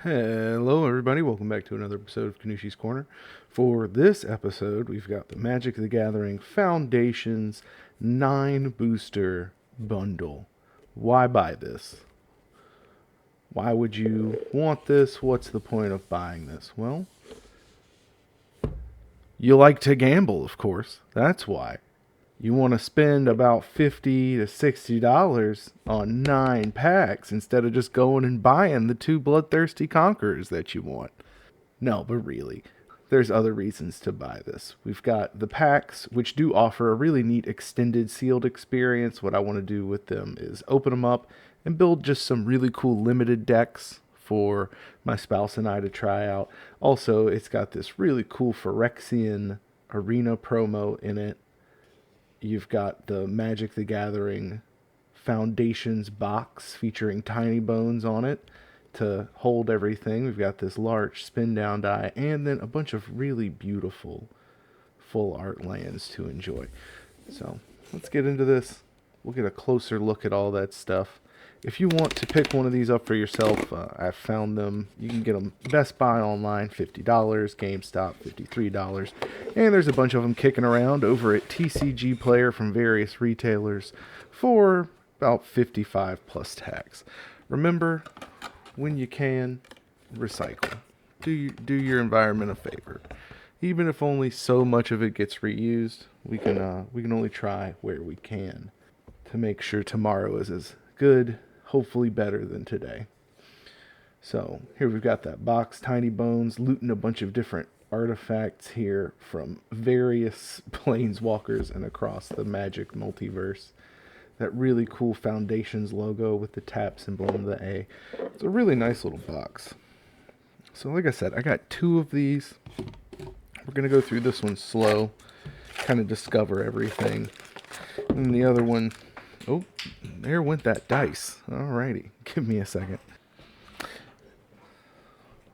Hello, everybody. Welcome back to another episode of Kanushi's Corner. For this episode, we've got the Magic the Gathering Foundations 9 Booster Bundle. Why buy this? Why would you want this? What's the point of buying this? Well, you like to gamble, of course. That's why. You want to spend about $50 to $60 on 9 packs instead of just going and buying the 2 Bloodthirsty Conquerors that you want. No, but really, there's other reasons to buy this. We've got the packs, which do offer a really neat extended sealed experience. What I want to do with them is open them up and build just some really cool limited decks for my spouse and I to try out. Also, it's got this really cool Phyrexian arena promo in it. You've got the Magic the Gathering Foundations box featuring Tinybones on it to hold everything. We've got this large spin down die and then a bunch of really beautiful full art lands to enjoy. So let's get into this. We'll get a closer look at all that stuff. If you want to pick one of these up for yourself, I've found them. You can get them Bestbuy online, $50, Gamestop, $53. And there's a bunch of them kicking around over at TCGplayer from various retailers for about 55 plus tax. Remember, when you can, recycle. Do your environment a favor. Even if only so much of it gets reused, we can only try where we can to make sure tomorrow is as good, hopefully better than today. So here we've got that box, Tinybones, looting a bunch of different artifacts here from various planeswalkers and across the Magic multiverse. That really cool Foundations logo with the tap symbol and the A. It's a really nice little box. So like I said, I got 2 of these. We're going to go through this one slow, kind of discover everything. And the other one, oh, there went that dice. Alrighty, give me a second.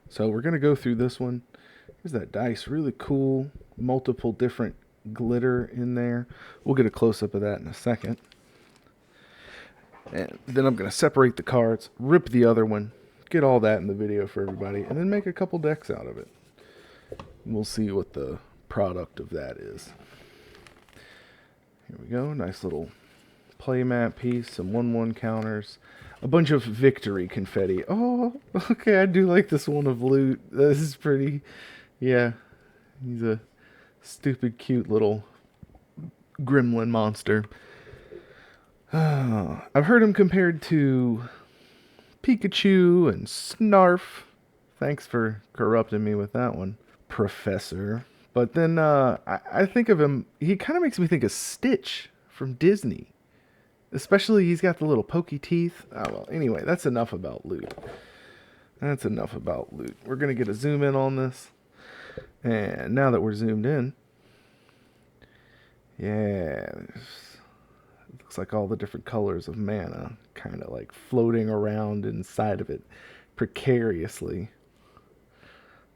So we're going to go through this one. Here's that dice, really cool, multiple different glitter in there. We'll get a close-up of that in a second. And then I'm going to separate the cards, rip the other one, get all that in the video for everybody, and then make a couple decks out of it. We'll see what the product of that is. Here we go, nice little playmat piece, some 1/1 counters, a bunch of victory confetti. Oh, okay, I do like this one of Loot. This is pretty, yeah, he's a stupid, cute little gremlin monster. I've heard him compared to Pikachu and Snarf. Thanks for corrupting me with that one, Professor. But then I think of him, he kind of makes me think of Stitch from Disney. Especially he's got the little pokey teeth. Oh, well, anyway, that's enough about Loot. That's enough about Loot. We're going to get a zoom in on this. And now that we're zoomed in, yeah, looks like all the different colors of mana kind of like floating around inside of it precariously,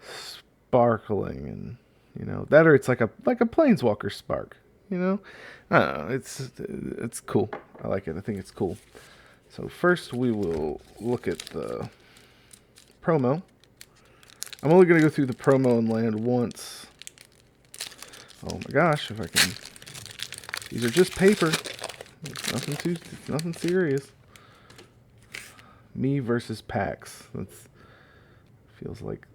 sparkling, and that, or it's like a planeswalker spark. I don't know. It's cool. I like it. I think it's cool. So first we will look at the promo. I'm only going to go through the promo and land once. Oh my gosh, if I can. These are just paper. It's nothing serious. Me versus packs. That's feels like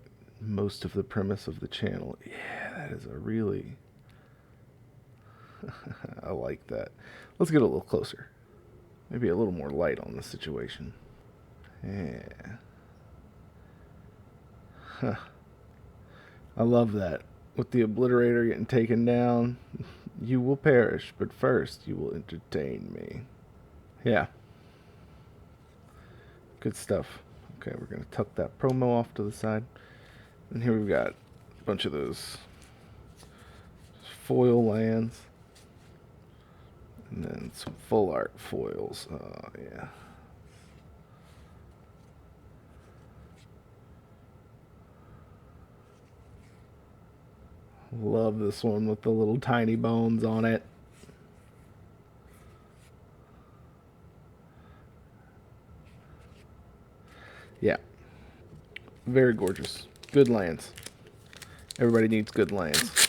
most of the premise of the channel. Yeah, that is a really I like that. Let's get a little closer. Maybe a little more light on the situation. Yeah. Huh. I love that. With the obliterator getting taken down, you will perish, but first you will entertain me. Yeah. Good stuff. Okay, we're going to tuck that promo off to the side. And here we've got a bunch of those foil lands. And then some full art foils. Oh, yeah. Love this one with the little tiny bones on it. Yeah. Very gorgeous. Good lands. Everybody needs good lands.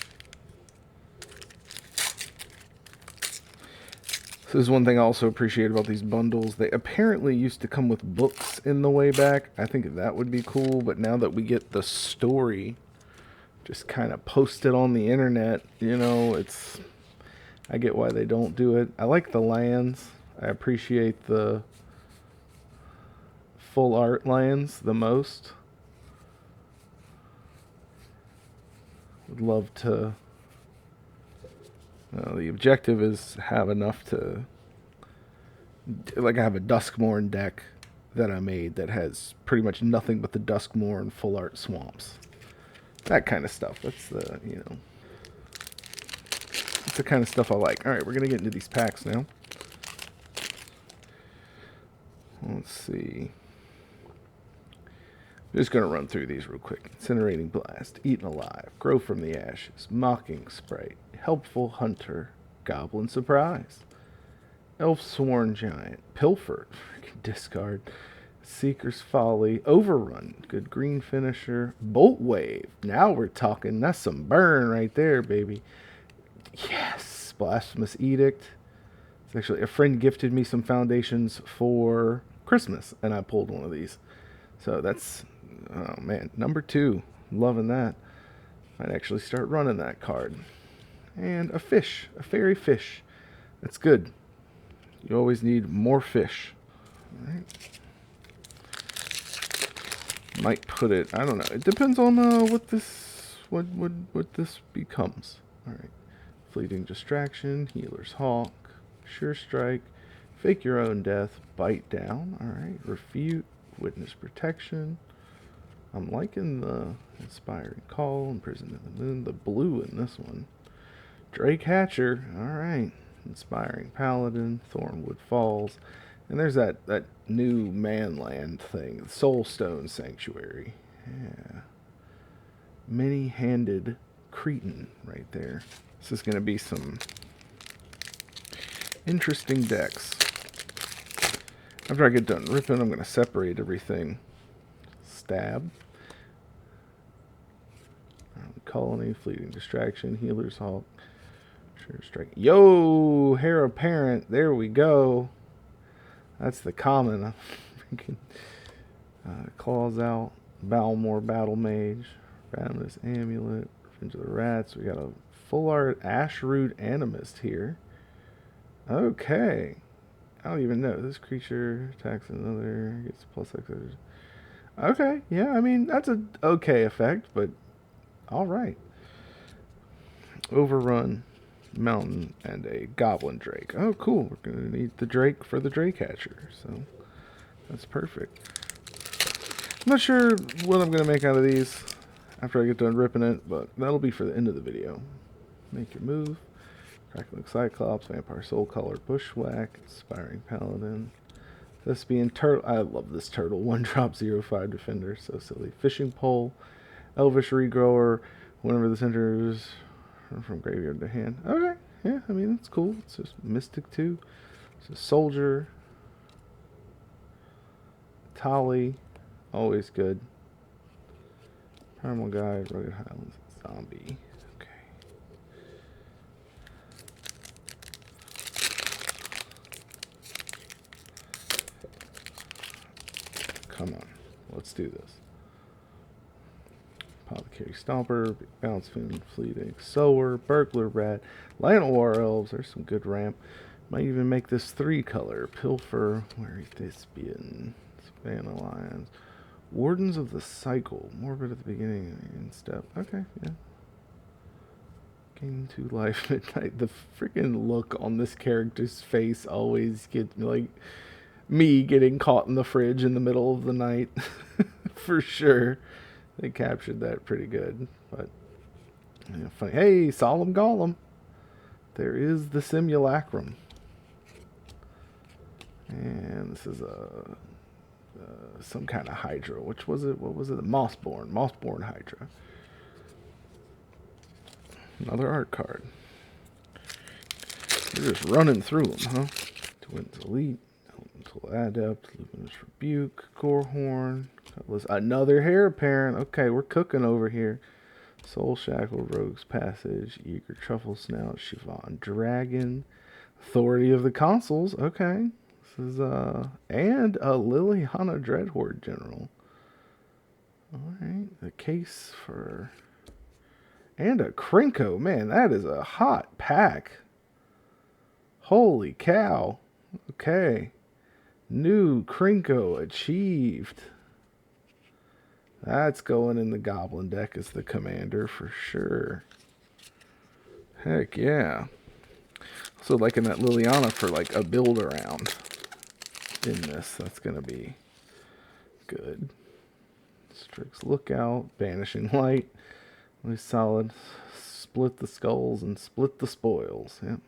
So this is one thing I also appreciate about these bundles. They apparently used to come with books in the way back. I think that would be cool, but now that we get the story just kind of posted on the internet, you know, it's... I get why they don't do it. I like the lands. I appreciate the full art lands the most. Would love to... the objective is have enough to... Like, I have a Duskmourn deck that I made that has pretty much nothing but the Duskmourn full art swamps. That kind of stuff. That's the, you know... That's the kind of stuff I like. Alright, we're going to get into these packs now. Let's see. I'm just going to run through these real quick. Incinerating Blast, Eaten Alive, Grow from the Ashes, Mocking Sprite, Helpful Hunter, Goblin Surprise, Elf Sworn Giant, Pilfer, discard, Seeker's Folly, Overrun, good green finisher, Bolt Wave. Now we're talking. That's some burn right there, baby. Yes, Blasphemous Edict. It's actually, a friend gifted me some foundations for Christmas, and I pulled one of these. So that's, oh man, number 2. Loving that. Might actually start running that card. And a fish, a fairy fish. That's good. You always need more fish. All right. Might put it, I don't know. It depends on what this becomes. All right. Fleeting Distraction, Healer's Hawk, Sure Strike, Fake Your Own Death, Bite Down. All right. Refute, Witness Protection. I'm liking the Inspiring Call, Imprisoned in the Moon, the blue in this one. Drake Hatcher. All right. Inspiring Paladin, Thornwood Falls. And there's that new Manland thing, Soulstone Sanctuary. Yeah. Many-handed Cretan right there. This is going to be some interesting decks. After I get done ripping, I'm going to separate everything. Stab. Colony, Fleeting Distraction, Healer's Hawk, Sure Strike. Yo, Heir Apparent. There we go. That's the common. Claws Out, Balmore Battle Mage, Ravenous Amulet, Revenge of the Rats. We got a full art Ashroot Animist here. Okay. I don't even know. This creature attacks another, gets plus X. Okay, yeah, I mean, that's a okay effect, but alright. Overrun, Mountain, and a Goblin Drake. Oh, cool. We're going to need the Drake for the Drake Hatcher, so that's perfect. I'm not sure what I'm going to make out of these after I get done ripping it, but that'll be for the end of the video. Make your move. Crackling Cyclops, Vampire Soul Color, Bushwhack, Inspiring Paladin, Thespian Turtle. I love this turtle. 1-drop 0/5 Defender. So silly. Fishing Pole, Elvish Regrower. Whenever this enters from graveyard to hand. Okay, yeah, I mean, it's cool. It's just Mystic 2. It's a Soldier. Tali. Always good. Primal Guide, Rugged Highlands, Zombie. Okay. Come on. Let's do this. Apothecary Stomper, Big Bounce Fin, Fleeting Sower, Burglar Rat, Llanowar Elves. There's some good ramp. Might even make this 3-color. Pilfer, Wary Thespian, Savannah Lions, Wardens of the Cycle. Morbid at the beginning and step. Okay, yeah. Gain 2 life midnight. The freaking look on this character's face always gets me, like me getting caught in the fridge in the middle of the night. For sure. They captured that pretty good. But yeah, funny. Hey, Solemn Golem. There is the Simulacrum. And this is a some kind of Hydra. Which was it? What was it? Mossborn. Mossborn Hydra. Another art card. You're just running through them, huh? Twins Elite, Elemental Adept, Luminous Rebuke, Gorehorn, That was another heir apparent. Okay, we're cooking over here. Soul Shackle, Rogue's Passage, Eager Truffle Snout, Siobhan Dragon, Authority of the Consuls. Okay. This is and a Liliana Dreadhorde General. Alright. The case for and a Krenko. Man, that is a hot pack. Holy cow. Okay. New Krenko achieved. That's going in the Goblin deck as the commander for sure. Heck yeah. So liking that Liliana for like a build around in this. That's going to be good. Strix Lookout, Banishing Light. Really solid. Split the skulls and split the spoils. Yep.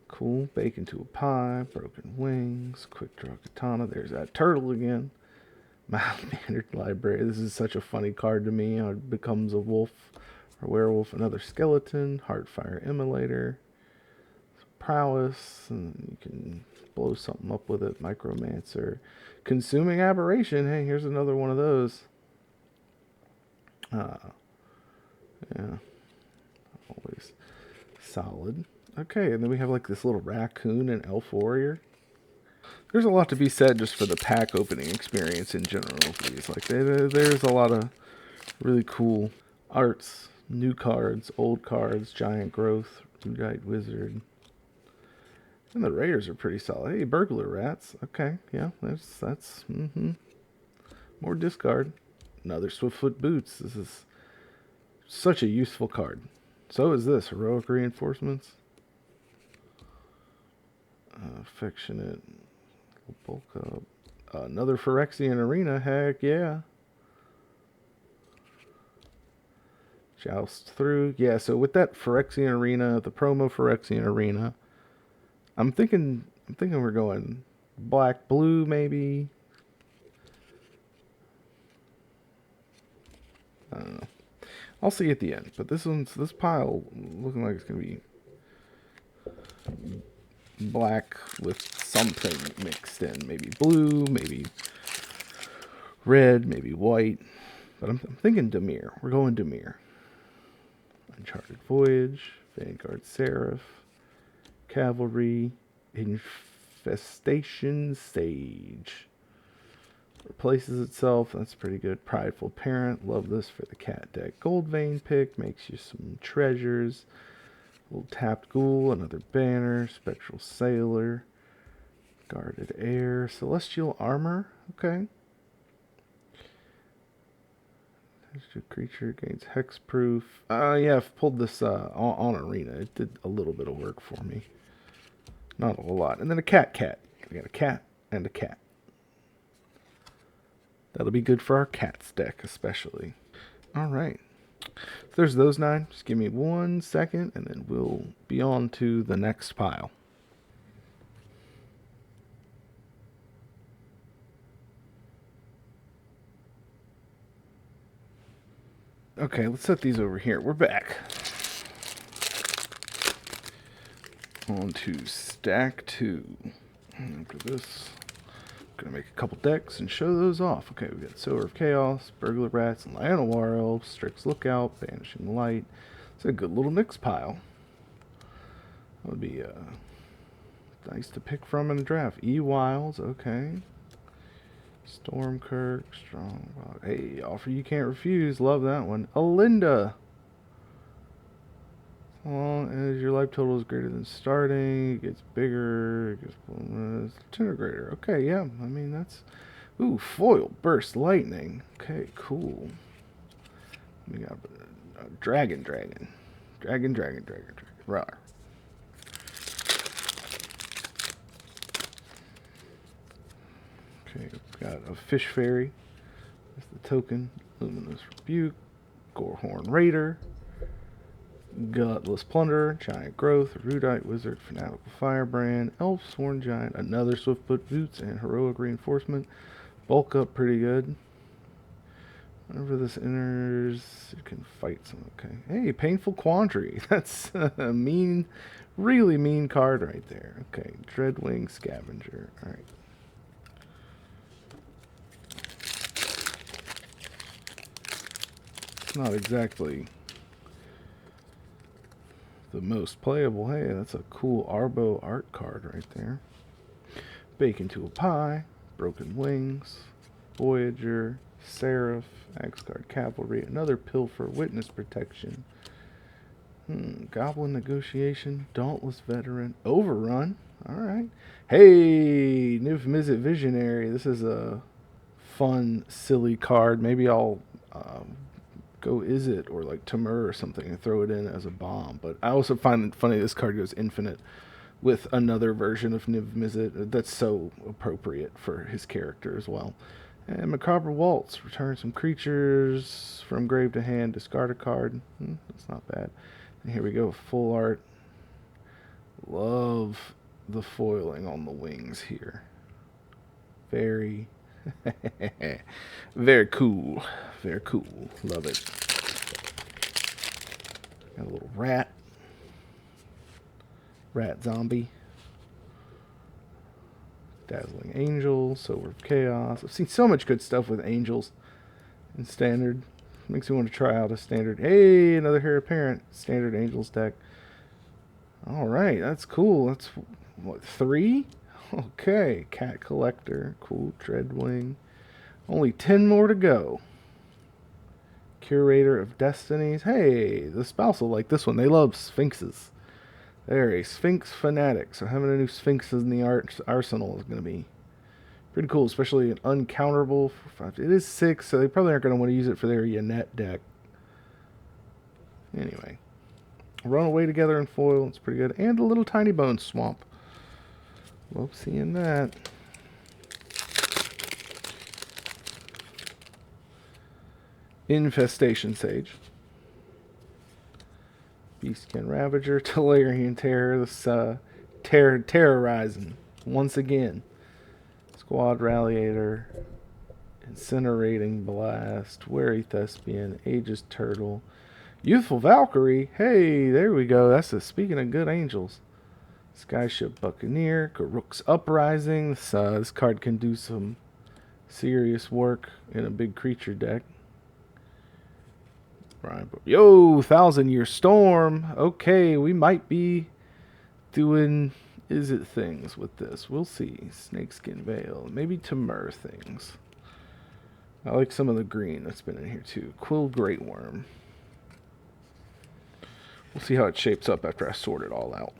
Cool. Bake into a Pie. Broken Wings. Quick Draw Katana. There's that turtle again. Mild-mannered Library. This is such a funny card to me. How it becomes a wolf or werewolf. Another skeleton. Heartfire Immolator. Prowess. And you can blow something up with it. Micromancer. Consuming Aberration. Hey, here's another one of those. Yeah. Always solid. Okay, and then we have like this little raccoon and elf warrior. There's a lot to be said just for the pack opening experience in general of these. Like there's a lot of really cool arts, new cards, old cards, giant growth, Rudite Wizard. And the raiders are pretty solid. Hey, burglar rats. Okay, yeah, that's more discard. Another Swiftfoot Boots. This is such a useful card. So is this Heroic Reinforcements. Affectionate. Bulk up. Another Phyrexian Arena. Heck yeah. Joust through. Yeah, so with that Phyrexian Arena, the promo Phyrexian Arena, I'm thinking we're going black, blue, maybe. I don't know. I'll see at the end. But this pile looking like it's gonna be black with something mixed in. Maybe blue, maybe red, maybe white. But I'm thinking Dimir. We're going Dimir. Uncharted Voyage, Vanguard Seraph, Cavalry, Infestation Sage. Replaces itself. That's pretty good. Prideful Parent. Love this for the cat deck. Gold Vein pick. Makes you some treasures. Little Tapped Ghoul. Another banner. Spectral Sailor. Guarded Air. Celestial Armor. Okay. Creature gains hexproof. Yeah, I've pulled this on Arena. It did a little bit of work for me. Not a whole lot. And then a cat. We got a cat and a cat. That'll be good for our cats deck, especially. Alright. So there's those 9. Just give me 1 second, and then we'll be on to the next pile. Okay, let's set these over here. We're back. On to stack 2. After this, gonna make a couple decks and show those off. Okay, we got Sower of Chaos, Burglar Rats, and Llanowar Elves, Strix Lookout, Banishing Light. It's a good little mix pile. That would be nice to pick from in a draft. E-Wilds, okay. Stormkirk, Strong. Hey, offer you can't refuse. Love that one. Alinda. As long as your life total is greater than starting, it gets bigger. It gets Disintegrator. Okay, yeah. I mean, that's... Ooh, foil. Burst Lightning. Okay, cool. We got Dragon. Rawr. Okay, we've got a Fish Fairy. That's the token. Luminous Rebuke. Gorehorn Raider. Gutless Plunderer, Giant Growth, Rudite Wizard, Fanatical Firebrand, Elf Sworn Giant, another Swiftfoot Boots, and Heroic Reinforcement. Bulk up pretty good. Whenever this enters, you can fight some. Okay. Hey, Painful Quandary. That's a mean, really mean card right there. Okay. Dreadwing Scavenger. Alright. Not exactly the most playable. Hey, that's a cool Arbo art card right there. Bake into a Pie, Broken Wings, Voyager, Seraph, Axguard Cavalry, another Pilfer, Witness Protection, Goblin Negotiation, Dauntless Veteran, Overrun. Alright. Hey, Niv Mizzet Visionary. This is a fun, silly card. Maybe I'll go Izzet or like Tamur or something and throw it in as a bomb. But I also find it funny this card goes infinite with another version of Niv Mizzet. That's so appropriate for his character as well. And Macabre Waltz. Return some creatures from grave to hand. Discard a card. That's not bad. And here we go. Full art. Love the foiling on the wings here. Very, very cool. Very cool. Love it. Got a little rat. Rat zombie. Dazzling Angel, Sower of Chaos. I've seen so much good stuff with angels in Standard. Makes me want to try out a Standard. Hey, another Heir Apparent Standard Angels deck. Alright, that's cool. That's, what, 3? Okay, Cat Collector. Cool, Dreadwing. Only 10 more to go. Curator of Destinies. Hey, the spouse will like this one. They love Sphinxes. They're a Sphinx fanatic, so having a new Sphinx in the arsenal is going to be pretty cool, especially an uncounterable. It is 6, so they probably aren't going to want to use it for their Yannette deck. Anyway, Run Away Together in foil, it's pretty good. And a little Tinybones Swamp. Love seeing that. Infestation Sage. Beastkin Ravager, Tolarian Terror, this terrorizing once again. Squad Ralliator, Incinerating Blast, Wary Thespian, Aegis Turtle, Youthful Valkyrie. Hey, there we go. That's speaking of good angels. Skyship Buccaneer, Garruk's Uprising. This card can do some serious work in a big creature deck. Yo, 1,000-Year Storm. Okay, we might be doing Izzet things with this. We'll see. Snakeskin Veil. Maybe Tamur things. I like some of the green that's been in here too. Quill Great Worm. We'll see how it shapes up after I sort it all out.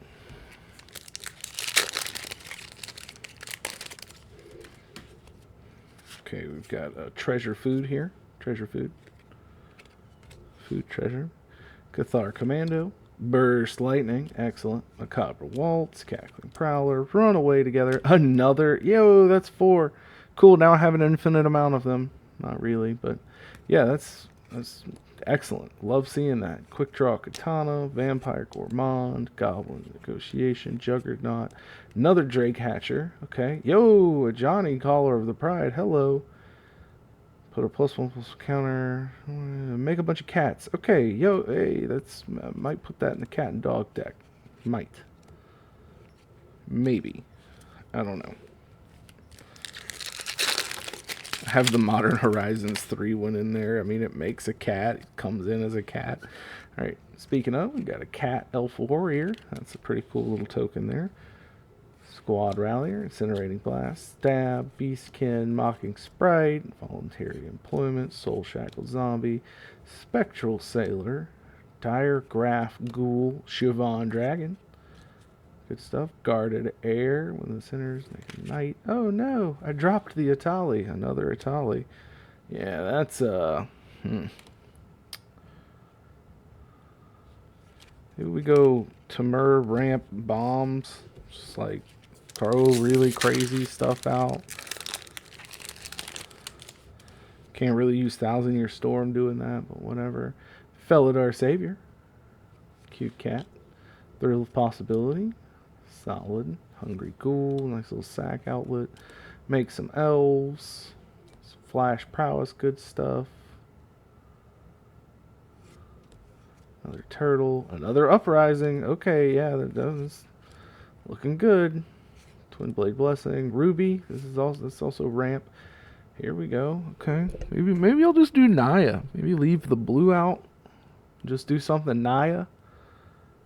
Okay, we've got Treasure Food here. Treasure Food. Food Treasure. Cathar Commando. Burst Lightning. Excellent. Macabre Waltz. Cackling Prowler. Run Away Together. Another. Yo, that's 4. Cool, now I have an infinite amount of them. Not really, but yeah, that's excellent. Love seeing that. Quick Draw Katana. Vampire Gourmand. Goblin Negotiation. Juggernaut. Another Drake Hatcher. Okay. Yo, a Johnny Caller of the Pride. Hello. Put a +1/+1 counter. Make a bunch of cats. Okay, yo, hey, that's might put that in the cat and dog deck. Might. Maybe. I don't know. I have the Modern Horizons 3 one in there. I mean, it makes a cat. It comes in as a cat. All right, speaking of, we got a cat elf warrior. That's a pretty cool little token there. Squad Rallier, Incinerating Blast, Stab, Beastkin, Mocking Sprite, Voluntary Employment, Soul Shackled Zombie, Spectral Sailor, Dire Graph Ghoul, Siobhan Dragon. Good stuff. Guarded Air, when the centers make a knight. Oh no, I dropped the Atali. Another Atali. Yeah, that's Maybe we go Tamur ramp bombs. Just like throw really crazy stuff out. Can't really use 1,000-Year Storm doing that, but whatever. Felidar Savior. Cute cat. Thrill of Possibility. Solid. Hungry Ghoul. Nice little sack outlet. Make some elves. Some Flash Prowess. Good stuff. Another turtle. Another Uprising. Okay, yeah, that's looking good. Twin Blade Blessing. Ruby. This is also ramp. Here we go. Okay. Maybe I'll just do Naya. Maybe leave the blue out. Just do something Naya.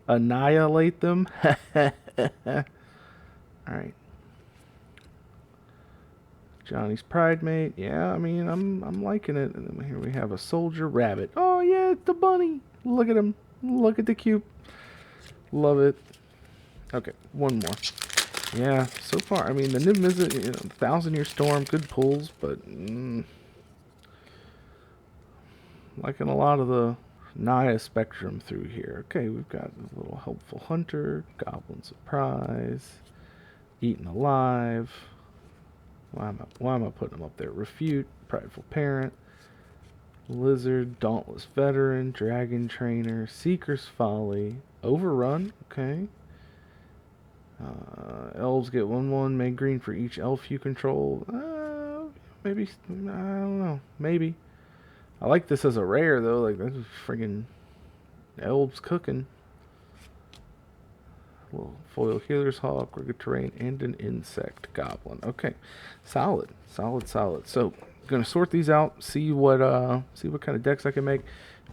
Annihilate them. Alright. Johnny's Pride Mate. Yeah, I mean, I'm liking it. And then here we have a soldier rabbit. Oh yeah, it's the bunny. Look at him. Look at the cube. Love it. Okay, one more. Yeah, so far, I mean, the Nim is a 1,000-Year Storm, good pulls, but liking a lot of the Naya spectrum through here. Okay, we've got a little Helpful Hunter, Goblin Surprise, Eaten Alive. Why am I putting them up there? Refute, Prideful Parent, Lizard, Dauntless Veteran, Dragon Trainer, Seeker's Folly, Overrun, okay. Elves get 1/1, make green for each elf you control. Maybe, I don't know, maybe. I like this as a rare though, like that's friggin' elves cooking. A little foil healer's hawk, rugged terrain, and an insect goblin. Okay, solid. So, gonna sort these out, see what kind of decks I can make.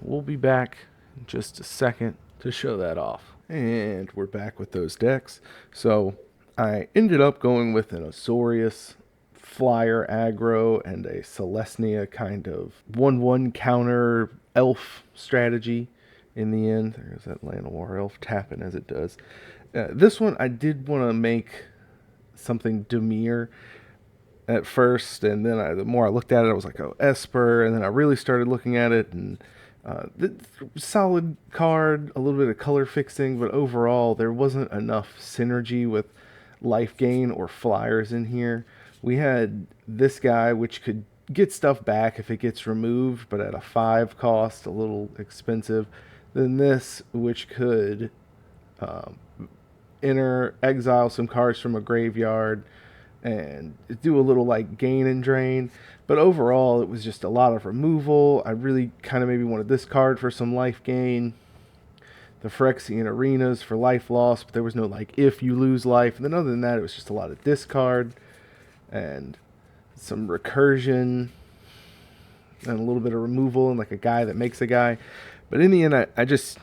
We'll be back in just a second to show that off. And we're back with those decks. So I ended up going with an Azorius flyer aggro and a Celestia kind of 1/1 counter elf strategy in the end. There's that Llanowar elf tapping as it does. This one I did want to make something Dimir at first, and then the more I looked at it, I was like, oh, Esper, and then I really started looking at it, and solid card, a little bit of color fixing, but overall there wasn't enough synergy with life gain or flyers in here. We had this guy, which could get stuff back if it gets removed, but at a 5 cost, a little expensive. Then this, which could exile some cards from a graveyard and do a little like gain and drain. But overall, it was just a lot of removal. I really kind of maybe wanted this card for some life gain. The Phyrexian Arenas for life loss, but there was no like if you lose life. And then other than that, it was just a lot of discard and some recursion and a little bit of removal and like a guy that makes a guy. But in the end, I just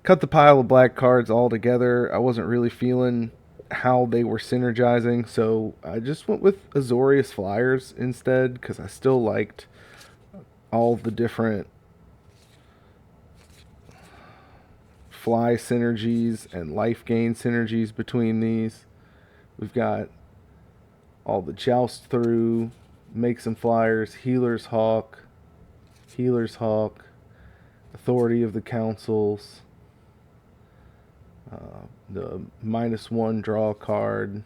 cut the pile of black cards all together. I wasn't really feeling how they were synergizing, so I just went with Azorius Flyers instead because I still liked all the different fly synergies and life gain synergies between these. We've got all the joust through, make some flyers, healer's hawk, authority of the councils, the -1 draw card,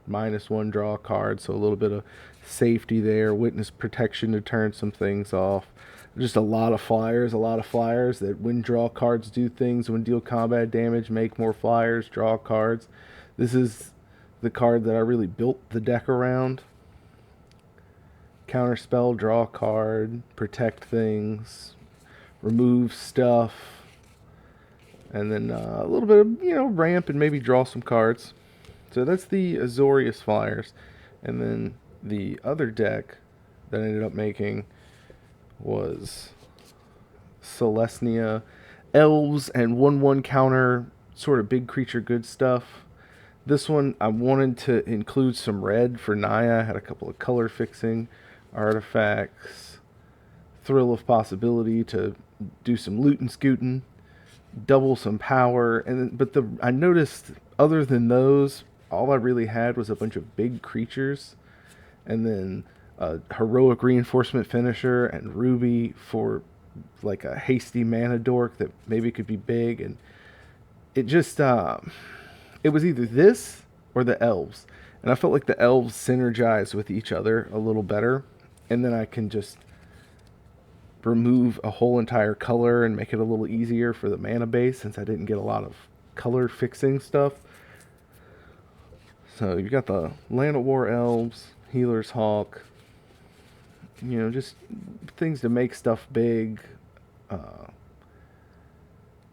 -1 draw card, so a little bit of safety there, witness protection to turn some things off. Just a lot of flyers that when draw cards do things, when deal combat damage, make more flyers, draw cards. This is the card that I really built the deck around. Counterspell, draw card, protect things, remove stuff, and then a little bit of ramp and maybe draw some cards. So that's the Azorius Flyers. And then the other deck that I ended up making was Celestia elves and 1/1 counter sort of big creature good stuff. This one I wanted to include some red for Naya. I had a couple of color fixing artifacts, Thrill of Possibility to do some loot and scooting, double some power, but I noticed other than those, all I really had was a bunch of big creatures, and then a heroic reinforcement finisher and Ruby for like a hasty mana dork that maybe could be big, and it just it was either this or the elves, and I felt like the elves synergized with each other a little better, and then I can just remove a whole entire color and make it a little easier for the mana base since I didn't get a lot of color fixing stuff. So you got the Land of War elves, Healer's Hawk, just things to make stuff big.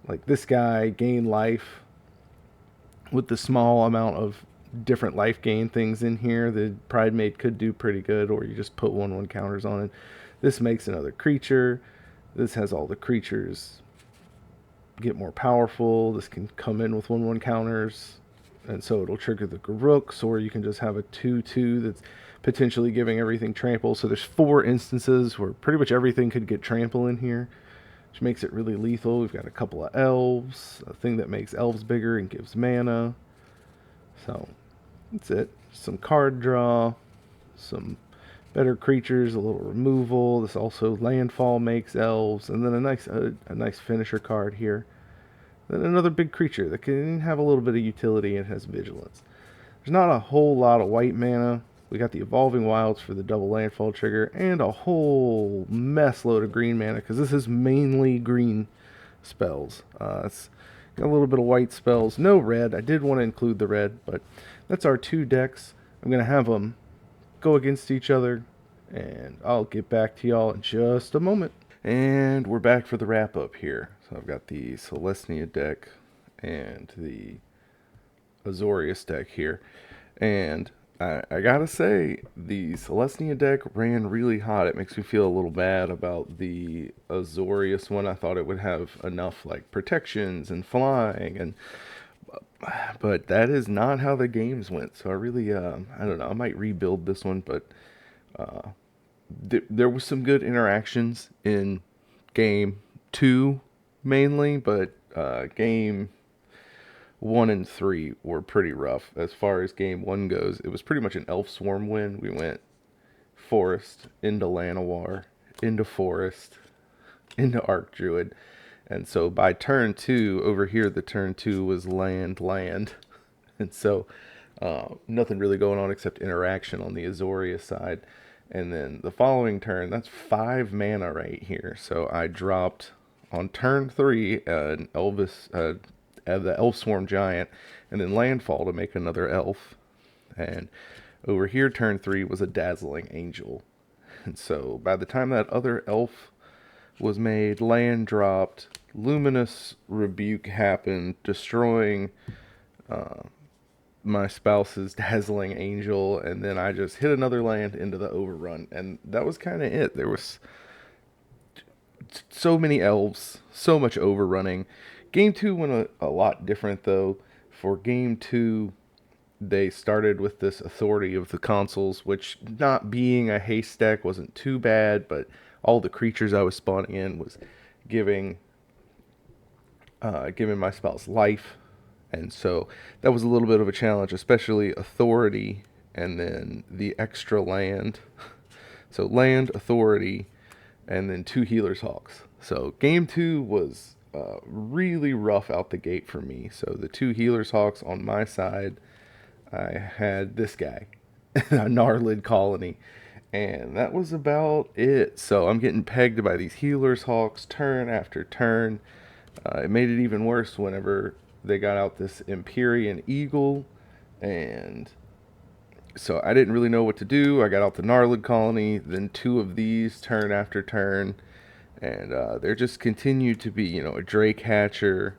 Like this guy, gain life with the small amount of different life gain things in here. The Pride Mate could do pretty good, or you just put 1/1 counters on it. This makes another creature. This has all the creatures get more powerful. This can come in with 1/1 counters, and so it'll trigger the Garooks, or you can just have a 2/2 that's potentially giving everything trample. So there's 4 instances where pretty much everything could get trample in here, which makes it really lethal. We've got a couple of elves, a thing that makes elves bigger and gives mana. So that's it. Some card draw, some better creatures, a little removal. This also landfall makes elves, and then a nice finisher card here. Then another big creature that can have a little bit of utility and has vigilance. There's not a whole lot of white mana. We got the Evolving Wilds for the double landfall trigger, and a whole mess load of green mana, because this is mainly green spells. It's got a little bit of white spells, no red. I did want to include the red, but that's our 2 decks. I'm going to have them go against each other, and I'll get back to y'all in just a moment. And we're back for the wrap up here. So I've got the Celestia deck and the Azorius deck here, and I gotta say, the Celestia deck ran really hot. It makes me feel a little bad about the Azorius one. I thought it would have enough like protections and flying, and but that is not how the games went. So I really, I don't know. I might rebuild this one, but there was some good interactions in game 2 mainly, but game 1 and 3 were pretty rough. As far as game 1 goes, it was pretty much an Elf Swarm win. We went Forest into Llanowar, into Forest, into Archdruid. And so by turn 2, over here, the turn 2 was land. And so nothing really going on except interaction on the Azorius side. And then the following turn, that's 5 mana right here. So I dropped on turn 3 an the Elf Swarm Giant, and then landfall to make another elf. And over here, turn 3 was a Dazzling Angel. And so by the time that other elf was made, land dropped, Luminous Rebuke happened, destroying my spouse's Dazzling Angel, and then I just hit another land into the overrun, and that was kind of it. There was so many elves, so much overrunning. Game 2 went a lot different, though. For Game 2, they started with this Authority of the Consuls, which, not being a haste deck, wasn't too bad, but all the creatures I was spawning in was giving my spouse life, and so that was a little bit of a challenge, especially Authority and then the extra land. So land, Authority, and then 2 Healer's Hawks. So Game 2 was really rough out the gate for me. So the 2 Healer's Hawks on my side, I had this guy, a Gnarlid Colony, and that was about it. So I'm getting pegged by these Healer's Hawks turn after turn. It made it even worse whenever they got out this Empyrean Eagle, and so I didn't really know what to do. I got out the Gnarlid Colony, then 2 of these turn after turn, and there just continued to be, a Drake Hatcher,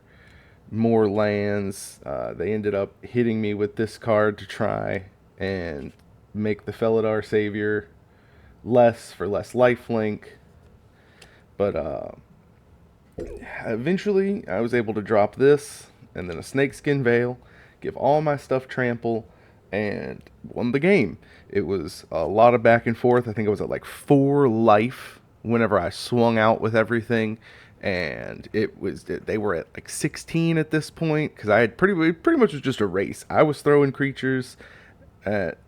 more lands. They ended up hitting me with this card to try and make the Felidar Savior less for less lifelink, but eventually I was able to drop this, and then a Snakeskin Veil, give all my stuff trample, and won the game. It was a lot of back and forth. I think I was at like 4 life whenever I swung out with everything, and they were at like 16 at this point, because I had pretty much was just a race. I was throwing creatures at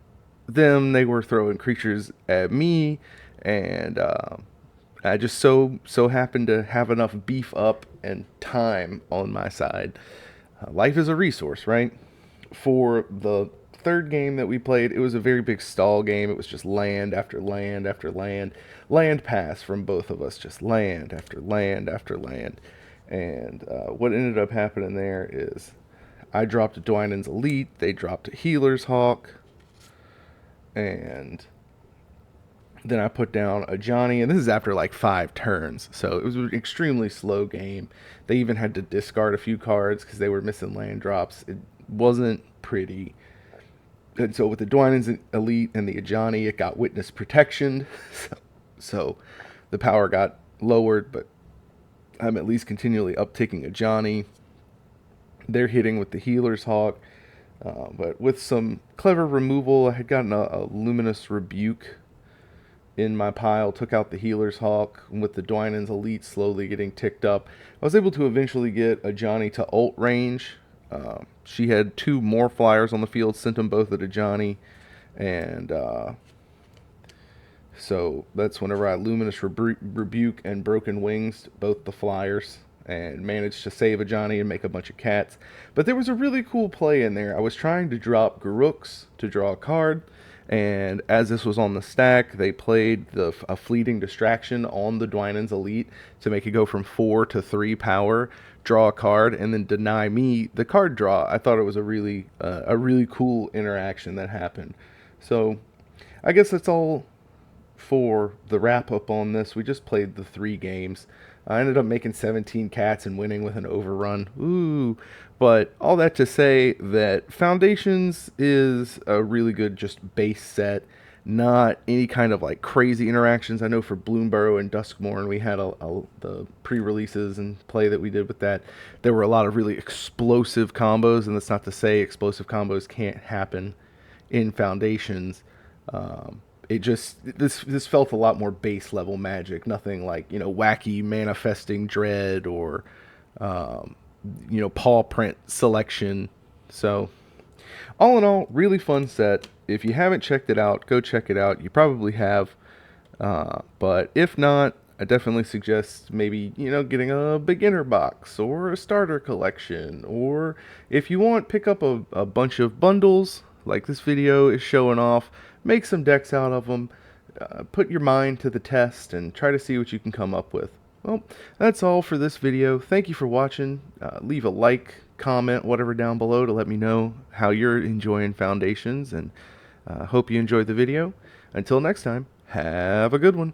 them, they were throwing creatures at me, and I just so happened to have enough beef up and time on my side. Life is a resource, right? For the 3rd game that we played, it was a very big stall game. It was just land after land after land. Land pass from both of us, just land after land after land. And what ended up happening there is I dropped a Dwynen's Elite, they dropped a Healer's Hawk, and then I put down a Johnny, and this is after like 5 turns, so it was an extremely slow game. They even had to discard a few cards because they were missing land drops. It wasn't pretty. And so with the Dwynen's Elite and the Ajani, it got witness protection. So the power got lowered, but I'm at least continually upticking Ajani. They're hitting with the Healer's Hawk. But with some clever removal, I had gotten a Luminous Rebuke in my pile, took out the Healer's Hawk, and with the Dwynen's Elite slowly getting ticked up, I was able to eventually get Ajani to ult range. She had 2 more flyers on the field, sent them both at Ajani, and so that's whenever I Luminous Rebuke and Broken Wings both the flyers and managed to save Ajani and make a bunch of cats. But there was a really cool play in there. I was trying to drop Garuks to draw a card, and as this was on the stack, they played a fleeting distraction on the Dwynen's Elite to make it go from 4 to 3 power, draw a card, and then deny me the card draw. I thought it was a really cool interaction that happened. So I guess that's all for the wrap up on this. We just played the 3 games. I ended up making 17 cats and winning with an overrun. Ooh. But all that to say that Foundations is a really good just base set. Not any kind of like crazy interactions. I know for Bloomburrow and Duskmorn we had the pre-releases and play that we did with that. There were a lot of really explosive combos, and that's not to say explosive combos can't happen in Foundations. It just this felt a lot more base level Magic, nothing like wacky manifesting dread or paw print selection. So all in all, really fun set. If you haven't checked it out, go check it out. You probably have, but if not, I definitely suggest maybe getting a beginner box or a starter collection, or if you want, pick up a bunch of bundles like this video is showing off. Make some decks out of them, put your mind to the test, and try to see what you can come up with. Well, that's all for this video. Thank you for watching. Leave a like, comment, whatever down below to let me know how you're enjoying Foundations, and hope you enjoyed the video. Until next time, have a good one.